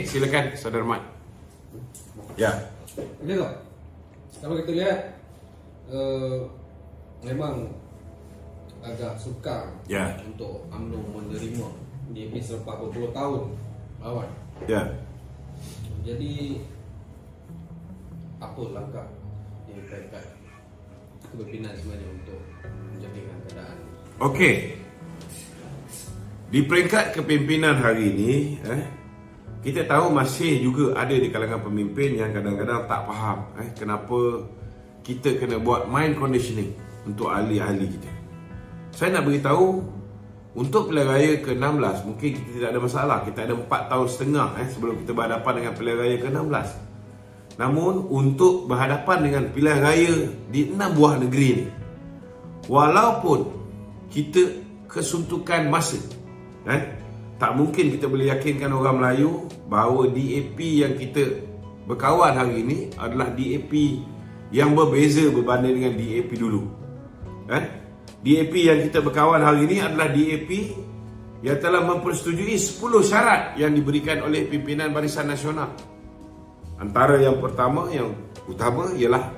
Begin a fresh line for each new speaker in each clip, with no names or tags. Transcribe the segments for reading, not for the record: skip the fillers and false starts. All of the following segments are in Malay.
silakan Saudara Mat. Ya.
Okey tak? Kalau kita lihat memang agak sukar untuk UMNO menerima DAP selepas berpuluh tahun lawan.
Ya.
Jadi apa langkah yang peringkat kepimpinan sebenarnya untuk menjadikan keadaan?
Okey. Di peringkat kepimpinan hari ini, kita tahu masih juga ada di kalangan pemimpin yang kadang-kadang tak faham kenapa kita kena buat mind conditioning untuk ahli-ahli kita. Saya nak beritahu, untuk pilihan raya ke-16 mungkin kita tidak ada masalah. Kita ada 4 tahun setengah sebelum kita berhadapan dengan pilihan raya ke-16. Namun untuk berhadapan dengan pilihan raya di 6 buah negeri ni, walaupun kita kesuntukan masa, tak mungkin kita boleh yakinkan orang Melayu bahawa DAP yang kita berkawan hari ini adalah DAP yang berbeza berbanding dengan DAP dulu. DAP yang kita berkawan hari ini adalah DAP yang telah mempersetujui 10 syarat yang diberikan oleh pimpinan Barisan Nasional. Antara yang pertama, yang utama ialah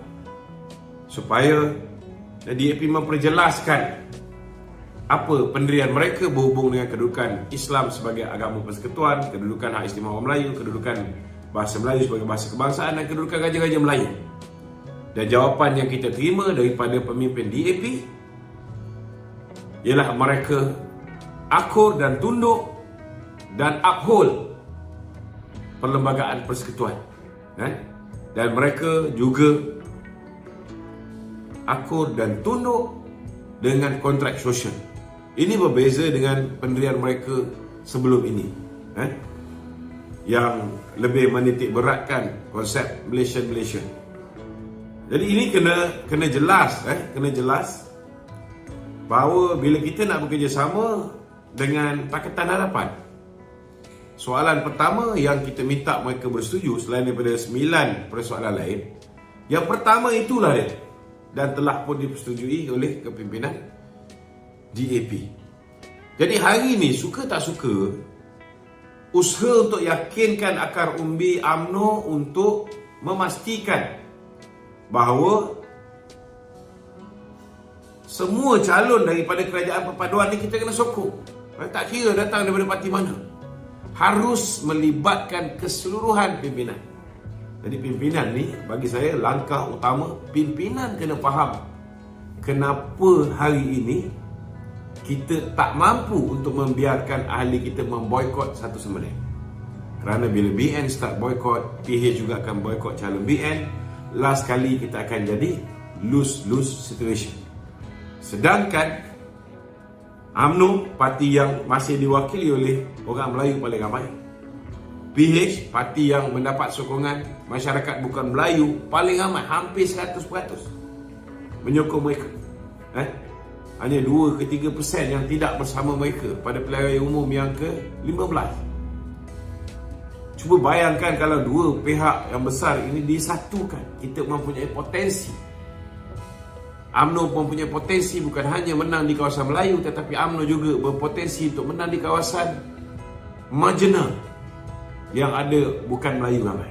supaya DAP memperjelaskan apa pendirian mereka berhubung dengan kedudukan Islam sebagai agama persekutuan, kedudukan hak istimewa orang Melayu, kedudukan bahasa Melayu sebagai bahasa kebangsaan dan kedudukan raja-raja Melayu. Dan jawapan yang kita terima daripada pemimpin DAP ialah mereka akur dan tunduk dan uphold perlembagaan persekutuan. Dan mereka juga akur dan tunduk dengan kontrak sosial. Ini berbeza dengan pendirian mereka sebelum ini, yang lebih menitik beratkan konsep Malaysian. Jadi ini kena jelas, kena jelas bahawa bila kita nak bekerjasama dengan Pakatan Harapan, soalan pertama yang kita minta mereka bersetuju selain daripada 9 persoalan lain, yang pertama itulah dia, dan telah pun dipersetujui oleh kepimpinan DAP. Jadi hari ini, suka tak suka, usaha untuk yakinkan akar umbi UMNO untuk memastikan bahawa semua calon daripada kerajaan perpaduan ni kita kena sokong. Tak kira datang daripada parti mana, harus melibatkan keseluruhan pimpinan. Jadi pimpinan ni, bagi saya, langkah utama, pimpinan kena faham kenapa hari ini kita tak mampu untuk membiarkan ahli kita memboikot satu sama lain. Kerana bila BN start boikot, PH juga akan boikot calon BN. Last kali kita akan jadi lose-lose situation. Sedangkan UMNO, parti yang masih diwakili oleh orang Melayu paling ramai, PH, parti yang mendapat sokongan masyarakat bukan Melayu paling ramai, hampir 100% menyokong mereka. Hanya 2 ke 3% yang tidak bersama mereka pada pilihan raya umum yang ke-15. Cuba bayangkan kalau dua pihak yang besar ini disatukan, kita mempunyai potensi. UMNO mempunyai potensi bukan hanya menang di kawasan Melayu, tetapi UMNO juga berpotensi untuk menang di kawasan marginal yang ada bukan Melayu ramai.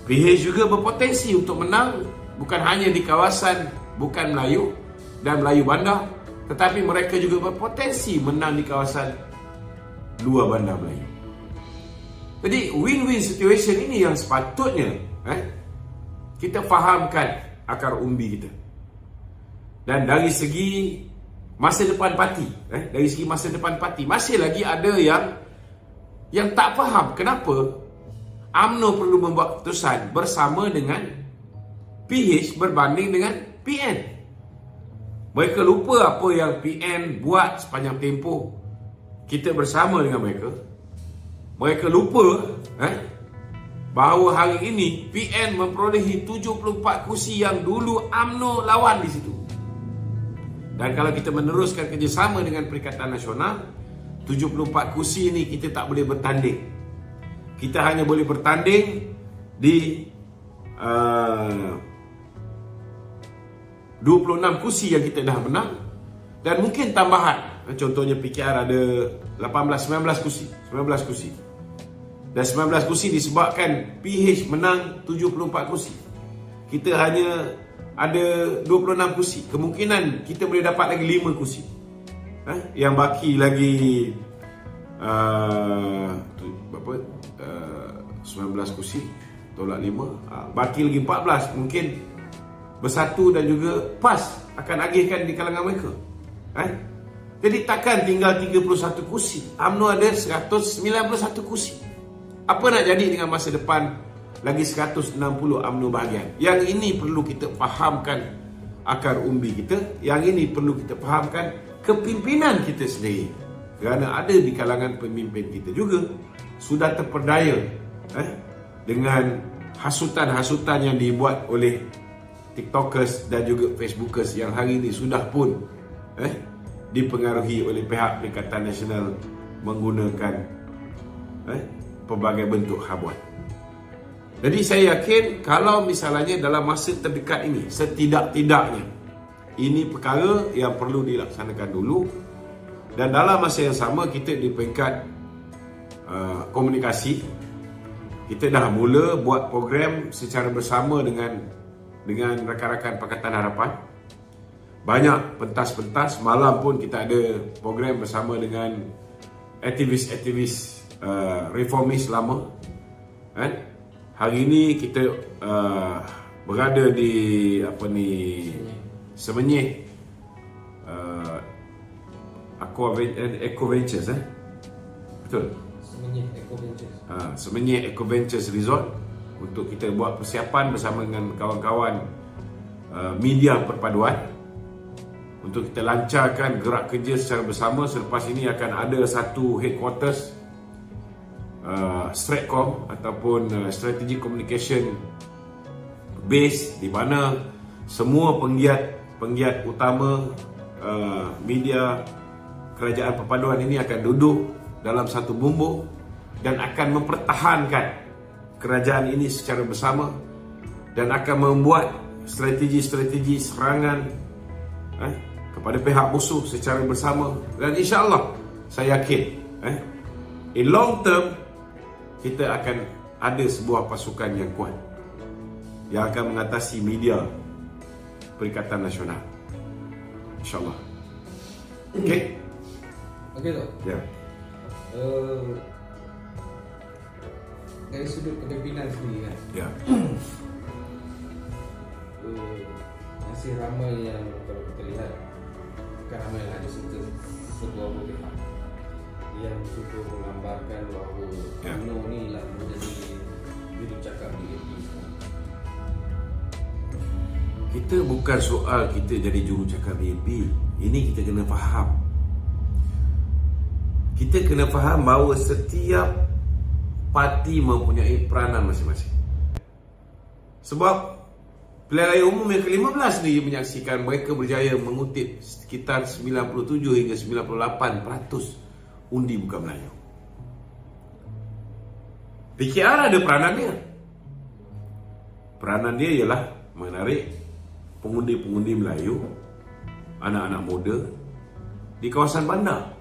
PH juga berpotensi untuk menang bukan hanya di kawasan bukan Melayu dan Melayu bandar, tetapi mereka juga berpotensi menang di kawasan luar bandar Melayu. Jadi win-win situation ini yang sepatutnya kita fahamkan akar umbi kita. Dan dari segi masa depan parti, masih lagi ada yang tak faham kenapa UMNO perlu membuat keputusan bersama dengan PH berbanding dengan PN. Mereka lupa apa yang PN buat sepanjang tempoh kita bersama dengan mereka. Mereka lupa bahawa hari ini PN memperolehi 74 kursi yang dulu UMNO lawan di situ. Dan kalau kita meneruskan kerjasama dengan Perikatan Nasional, 74 kursi ini kita tak boleh bertanding. Kita hanya boleh bertanding di 26 kursi yang kita dah menang, dan mungkin tambahan. Contohnya PKR ada 19 kursi. Dan 19 kursi disebabkan PH menang 74 kursi. Kita hanya ada 26 kursi. Kemungkinan kita boleh dapat lagi 5 kursi. Yang baki lagi 19 kursi tolak 5, baki lagi 14. Mungkin bersatu dan juga PAS akan agihkan di kalangan mereka. Jadi takkan tinggal 31 kursi. UMNO ada 191 kursi. Apa nak jadi dengan masa depan lagi 160 UMNO bahagian? Yang ini perlu kita fahamkan akar umbi kita. Yang ini perlu kita fahamkan kepimpinan kita sendiri. Kerana ada di kalangan pemimpin kita juga sudah terperdaya dengan hasutan-hasutan yang dibuat oleh TikTokers dan juga Facebookers yang hari ini sudah pun dipengaruhi oleh pihak Perikatan Nasional menggunakan pelbagai bentuk habuan. Jadi saya yakin kalau misalnya dalam masa terdekat ini, setidak-tidaknya ini perkara yang perlu dilaksanakan dulu. Dan dalam masa yang sama kita di peringkat komunikasi, kita dah mula buat program secara bersama dengan rakan-rakan Pakatan Harapan. Banyak pentas-pentas, malam pun kita ada program bersama dengan aktivis-aktivis reformis lama. Hari ini kita berada di Semenyih Eco Ventures, betul? Semenyih Eco Ventures Resort, untuk kita buat persiapan bersama dengan kawan-kawan media perpaduan untuk kita lancarkan gerak kerja secara bersama. Selepas ini akan ada satu headquarters Stratcom ataupun Strategic Communication Base, di mana semua penggiat utama media kerajaan perpaduan ini akan duduk dalam satu bumbung dan akan mempertahankan kerajaan ini secara bersama dan akan membuat strategi-strategi serangan kepada pihak musuh secara bersama. Dan insya-Allah saya yakin in long term kita akan ada sebuah pasukan yang kuat yang akan mengatasi media Perikatan Nasional, insya-Allah. Okey.
Okey tak?
Ya.
Dari sudut kepimpinan sendiri kan,
Ya.
masih ramai yang, kalau kita lihat, bukan ramai lah, ada sebuah pihak yang cuba menggambarkan bahawa UMNO ni lah menjadi jurucakap DAP.
Kita bukan soal kita jadi jurucakap DAP. Ini kita kena faham. Kita kena faham bahawa setiap parti mempunyai peranan masing-masing. Sebab pilihan raya umum yang ke-15 ni menyaksikan mereka berjaya mengutip sekitar 97 hingga 98% undi bukan Melayu. PKR ada peranan dia. Peranan dia ialah menarik pengundi-pengundi Melayu, anak-anak muda di kawasan bandar,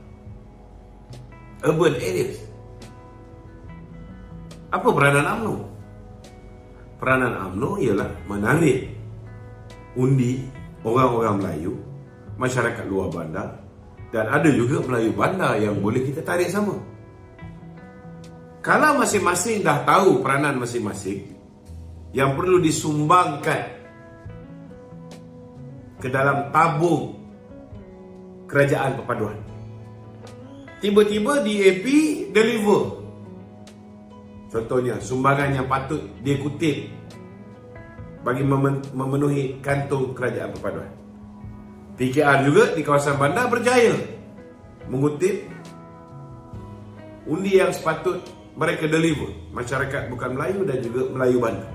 urban areas. Apa peranan UMNO? Peranan UMNO ialah menarik undi orang-orang Melayu, masyarakat luar bandar, dan ada juga Melayu bandar yang boleh kita tarik sama. Kalau masing-masing dah tahu peranan masing-masing yang perlu disumbangkan ke dalam tabung kerajaan perpaduan, tiba-tiba DAP deliver. Contohnya, sumbangan yang patut dia kutip bagi memenuhi kantung kerajaan perpaduan. PKR juga di kawasan bandar berjaya mengutip undi yang sepatut mereka deliver, masyarakat bukan Melayu dan juga Melayu bandar.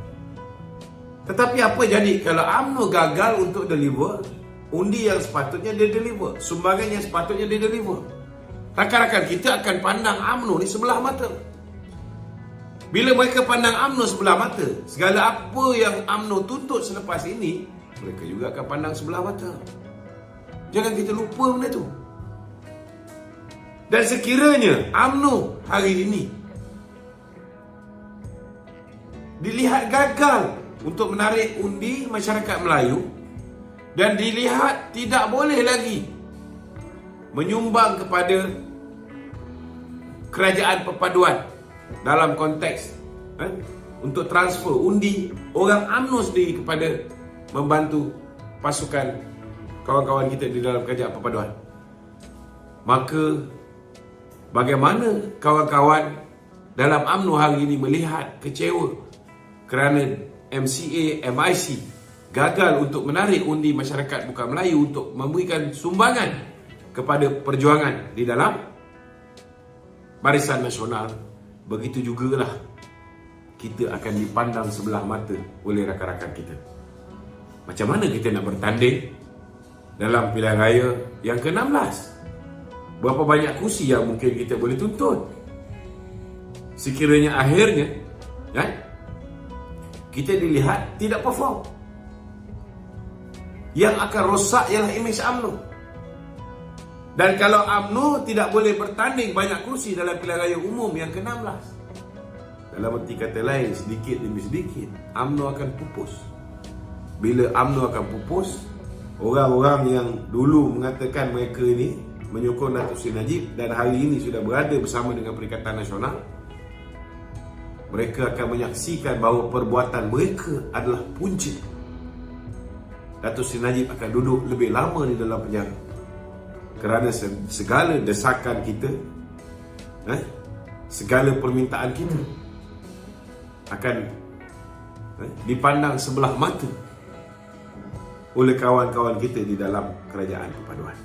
Tetapi apa jadi kalau UMNO gagal untuk deliver undi yang sepatutnya dia deliver, sumbangan yang sepatutnya dia deliver? Rakan-rakan kita akan pandang UMNO ni sebelah mata. Bila mereka pandang UMNO sebelah mata, segala apa yang UMNO tuntut selepas ini, mereka juga akan pandang sebelah mata. Jangan kita lupa benda tu. Dan sekiranya UMNO hari ini dilihat gagal untuk menarik undi masyarakat Melayu dan dilihat tidak boleh lagi menyumbang kepada kerajaan perpaduan dalam konteks untuk transfer undi orang UMNO sendiri kepada membantu pasukan kawan-kawan kita di dalam kerajaan perpaduan. Maka bagaimana kawan-kawan dalam UMNO hari ini melihat kecewa kerana MCA, MIC gagal untuk menarik undi masyarakat bukan Melayu untuk memberikan sumbangan kepada perjuangan di dalam Barisan Nasional. Begitu jugalah kita akan dipandang sebelah mata oleh rakan-rakan kita. Macam mana kita nak bertanding dalam pilihan raya yang ke-16? Berapa banyak kursi yang mungkin kita boleh tuntut? Sekiranya akhirnya kita dilihat tidak perform, yang akan rosak ialah imej UMNO. Dan kalau UMNO tidak boleh bertanding banyak kursi dalam pilihan raya umum yang ke-16, dalam arti kata lain, sedikit demi sedikit UMNO akan pupus. Bila UMNO akan pupus, orang-orang yang dulu mengatakan mereka ini menyokong Datuk Seri Najib dan hari ini sudah berada bersama dengan Perikatan Nasional, mereka akan menyaksikan bahawa perbuatan mereka adalah punca Datuk Seri Najib akan duduk lebih lama di dalam penjara. Kerana segala desakan kita, segala permintaan kita akan dipandang sebelah mata oleh kawan-kawan kita di dalam kerajaan perpaduan.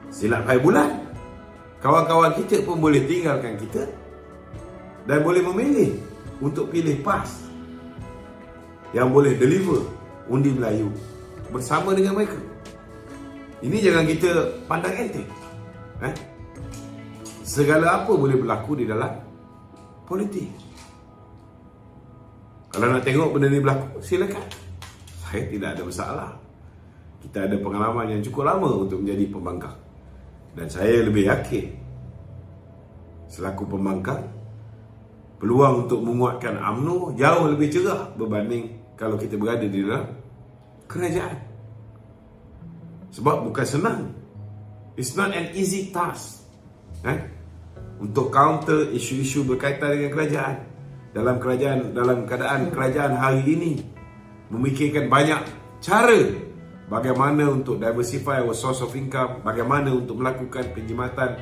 Silap hai bulan, kawan-kawan kita pun boleh tinggalkan kita dan boleh memilih untuk pilih PAS yang boleh deliver undi Melayu bersama dengan mereka. Ini jangan kita pandang enteng. Segala apa boleh berlaku di dalam politik. Kalau nak tengok benda ni berlaku, silakan. Saya tidak ada masalah. Kita ada pengalaman yang cukup lama untuk menjadi pembangkang. Dan saya lebih yakin, selaku pembangkang, peluang untuk menguatkan UMNO jauh lebih cerah berbanding kalau kita berada di dalam kerajaan. Sebab bukan senang. It's not an easy task untuk counter isu-isu berkaitan dengan kerajaan. Dalam keadaan kerajaan hari ini memikirkan banyak cara bagaimana untuk diversify our source of income, bagaimana untuk melakukan penjimatan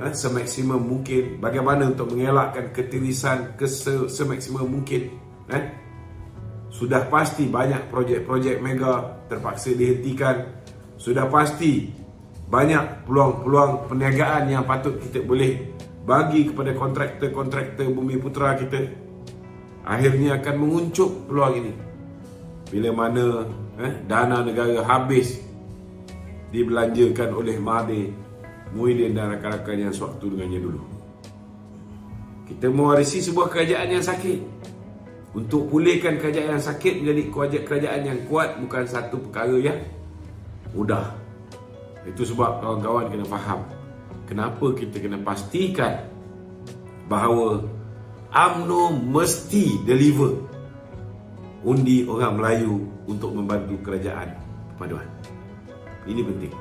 semaksimum mungkin, bagaimana untuk mengelakkan ketirisan semaksimum mungkin. Sudah pasti banyak projek-projek mega terpaksa dihentikan. Sudah pasti banyak peluang-peluang perniagaan yang patut kita boleh bagi kepada kontraktor-kontraktor Bumi Putra kita. Akhirnya akan menguncup peluang ini bila mana dana negara habis dibelanjakan oleh Mahathir Muhyiddin dan rakan-rakan yang sewaktu dengannya dulu. Kita mewarisi sebuah kerajaan yang sakit. Untuk pulihkan kerajaan yang sakit menjadi kerajaan yang kuat bukan satu perkara yang mudah. Itu sebab kawan-kawan kena faham kenapa kita kena pastikan bahawa UMNO mesti deliver undi orang Melayu untuk membantu kerajaan perpaduan. Ini penting.